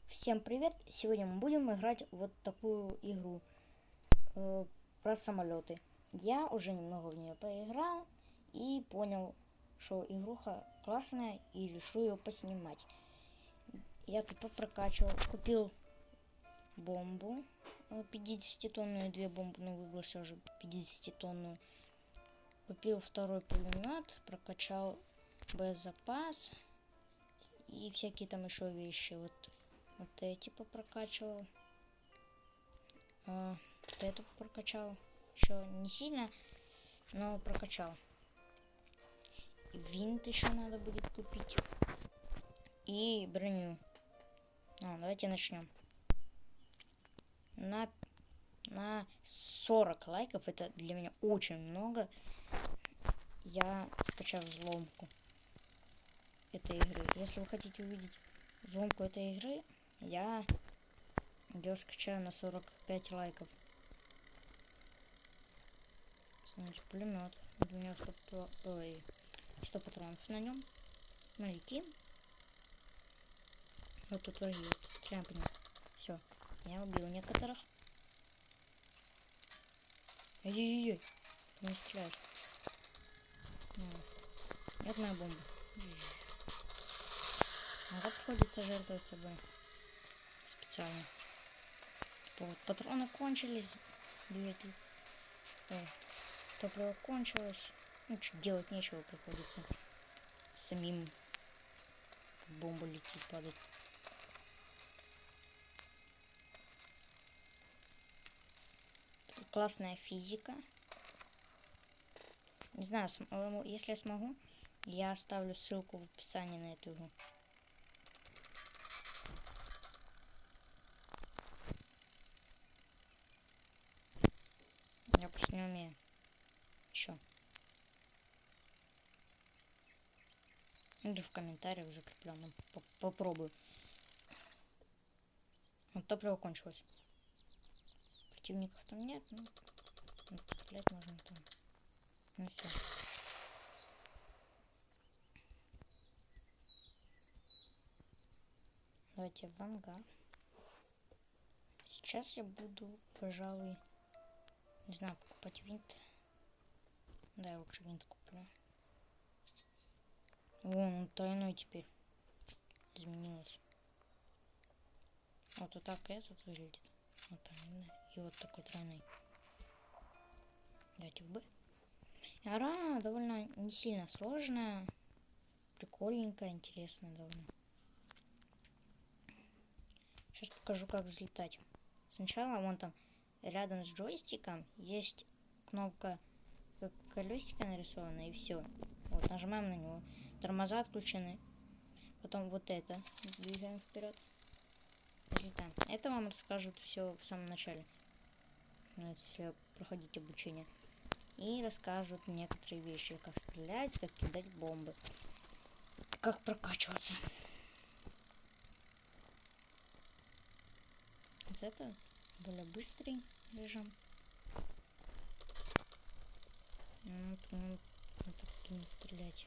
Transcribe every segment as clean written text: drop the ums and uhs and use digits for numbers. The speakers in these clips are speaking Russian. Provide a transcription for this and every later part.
Всем привет! Сегодня мы будем играть вот такую игру про самолеты. Я уже немного в нее поиграл и понял, что игруха классная, и решил ее поснимать. Я тут попрокачивал, купил бомбу 50-тонную, две бомбы, но выбросил уже 50-тонную. Купил второй пулемет, прокачал боезапас и всякие там еще вещи. Вот эти попрокачивал. Вот эту прокачал. Еще не сильно, но прокачал. И винт еще надо будет купить. И броню. Давайте начнем. На 40 лайков, это для меня очень много, я скачаю взломку этой игры. Если вы хотите увидеть взломку этой игры, я ее скачаю на 45 лайков. Смотрите, пулемет. У меня 100 патронов на нем. Мы летим. Вот тут враги. Стреляем по ним. Все. Я убил некоторых. Ой-ой-ой. Ты не стреляешь. Это моя бомба. Вот приходится жертвовать собой. Специально. Вот, патроны кончились. Топливо кончилось. Ну, что делать нечего, приходится самим бомбу летит, падает. Классная физика. Не знаю, если я смогу, я оставлю ссылку в описании на эту игру. Я просто не умею. Еще. Или в комментариях закрепленном. Попробую. Вот топливо кончилось. Противников там нет, но пострелять можно там. Ну все. Давайте в ангар. Сейчас я буду, пожалуй, не знаю, покупать винт. Да, я лучше винт куплю. Он тройной теперь. Изменилось. Вот так этот выглядит. Вот тройной. И вот такой тройной. Давайте в Б. Игра довольно не сильно сложная. Прикольненькая, интересная довольно. Сейчас покажу, как взлетать. Сначала вон там рядом с джойстиком есть кнопка, как колесико нарисовано, и все. Вот, нажимаем на него. Тормоза отключены. Потом вот это. Двигаем вперед. Взлетаем. Это вам расскажут все в самом начале. Если проходить обучение. И расскажут некоторые вещи. Как стрелять, как кидать бомбы. Как прокачиваться. Вот это более быстрый режим. Надо не стрелять.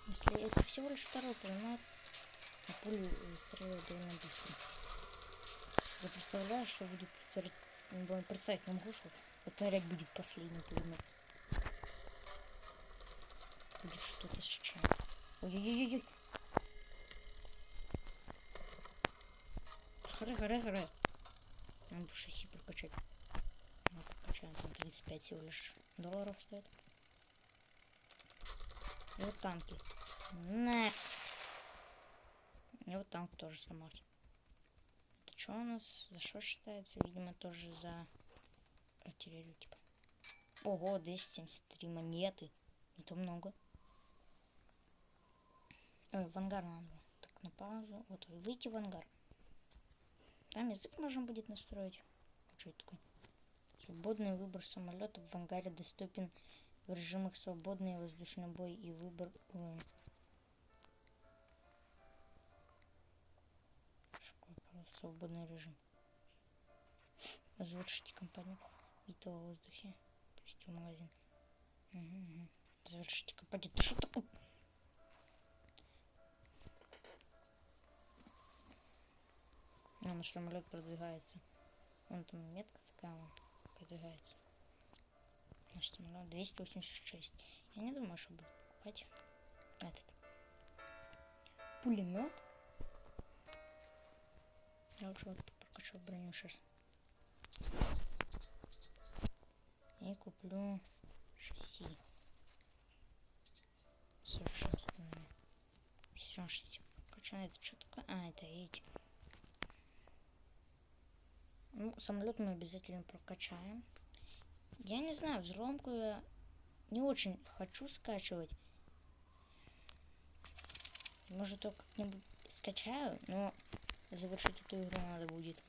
Если это всего лишь второй пулемет, а пулю стреляют довольно быстро. Я представляю, что будет представить не могу, что повторять будет последний пулемет. Будет что-то с чем-то. Ой-ой-ой-ой. Харе. Надо шасси прокачать. Прокачаем, там 35 всего лишь долларов стоит. И вот танки. И вот танк тоже сломался. Это что у нас? За что считается? Видимо, тоже за артиллерию, типа. Ого, 273 монеты. Это много. Ой, в ангар надо. Так, на паузу. Вот, выйти в ангар. Там язык можно будет настроить. Что это такое? Свободный выбор самолетов в ангаре доступен в режимах свободный воздушный бой и выбор. Свободный режим. Завершите кампанию. Битва в воздухе. Пустил магазин. Угу. Завершите копать. Это что такое? Наш самолет продвигается. Вон там метка такая, продвигается. Наш самолет 286. Я не думаю, что буду покупать этот пулемет. Я лучше вот прокачу броню сейчас. И куплю шасси. Совершенствованное. Все, шасси прокачано. Это что такое? А, это эти. Ну, самолет мы обязательно прокачаем. Я не знаю, взломку я не очень хочу скачивать. Может, только как-нибудь скачаю, но завершить эту игру надо будет.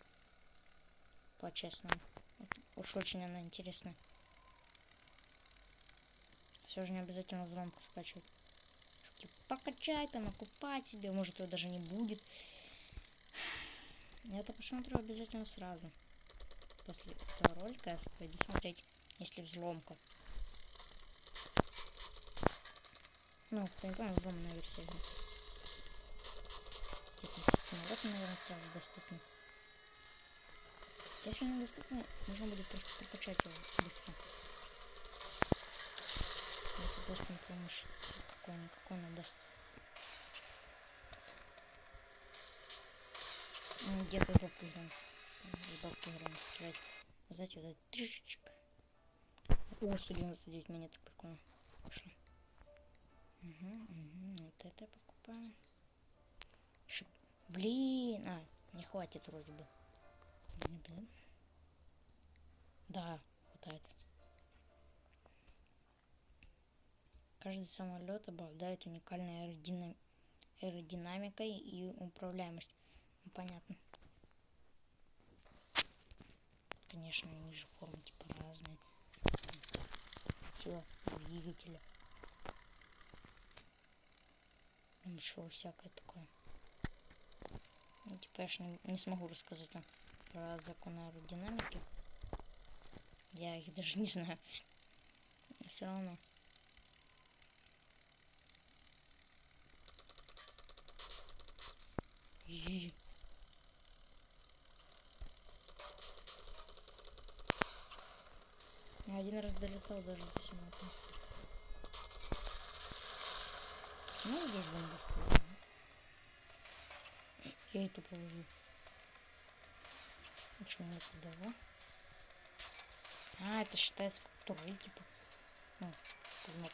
По-честному. Уж очень она интересная. Все же не обязательно взломку скачивать. Типа, прокачать, там, окупать себе. Может, его даже не будет. Я это посмотрю обязательно сразу. После этого ролика я пойду смотреть, если взломка. Ну, кто не понял, взломанная версия. Где-то самолеты, наверное, сразу доступны. Если не доступны, нужно будет просто прокачать его быстро. Это просто не помощь. Какой надо. Где-то бабку играем. Бабку играем стрелять. Знаете, вот это. О, 199 монет, так прикольно. Пошло. Вот это покупаем. Блин, не хватит вроде бы. Блин. Да, хватает. Каждый самолет обладает уникальной аэродинамикой и управляемостью. Ну, понятно. Конечно, они же формы типа разные. Все, двигатели. Еще всякое такое. Ну, типа я ж не смогу рассказать вам про законы аэродинамики. Я их даже не знаю. Но все равно. Я один раз долетал даже до самолета. Ну, здесь бомбу стоит. Я эту положу. Почему не туда? Это считается как турель, типа. Ну, пулемет.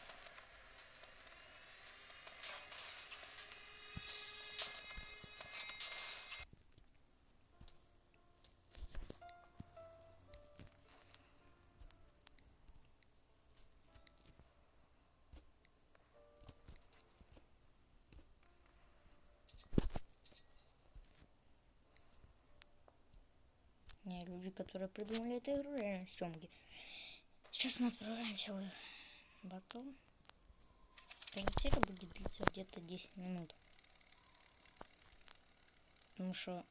Не, люди, которые придумали эту игру, реально съемки. Сейчас мы отправляемся в батл. Каждая серия будет длиться где-то 10 минут. Потому что,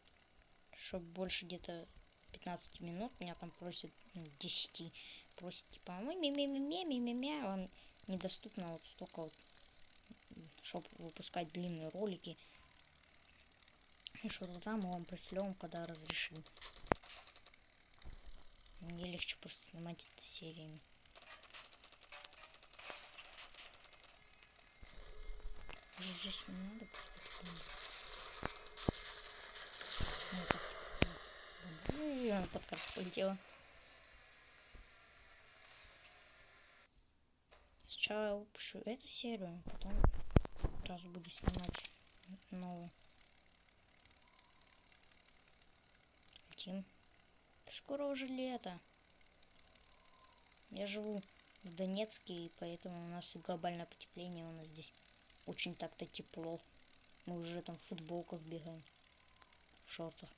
чтобы больше где-то 15 минут, меня там просят 10. Просят типа, ми-ми-ми-ми-ми-ми-ми. Вам недоступно вот столько вот, чтобы выпускать длинные ролики. И что-то там мы вам пришлем, когда разрешим. Мне легче просто снимать это сериями. Здесь не надо. Она под карту полетела. Сначала я выпущу эту серию, потом сразу буду снимать новую. Летим. Скоро уже лето. Я живу в Донецке, и поэтому у нас глобальное потепление. У нас здесь очень так-то тепло. Мы уже там в футболках бегаем, в шортах.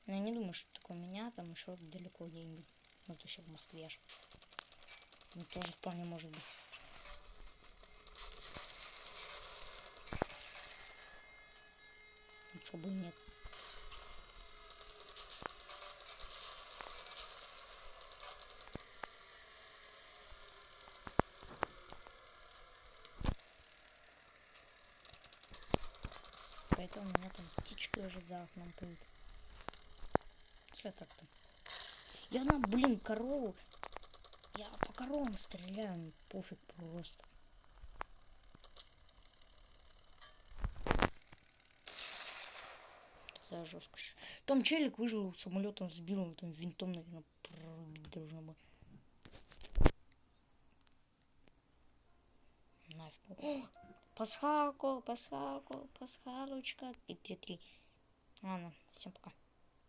Но я не думаю, что такое у меня там еще далеко где-нибудь. Вот еще в Москве. Ну, тоже вполне может быть. Ничего бы и нет. у меня там птички уже за окном поют. Что так-то? Я на, блин, корову. Я по коровам стреляю, мне пофиг просто. Это жестко. Там челик выжил, самолетом сбил, там винтом, наверное, должно быть. Нафиг. О, пасхалочка, 5-3-3. Ладно, всем пока.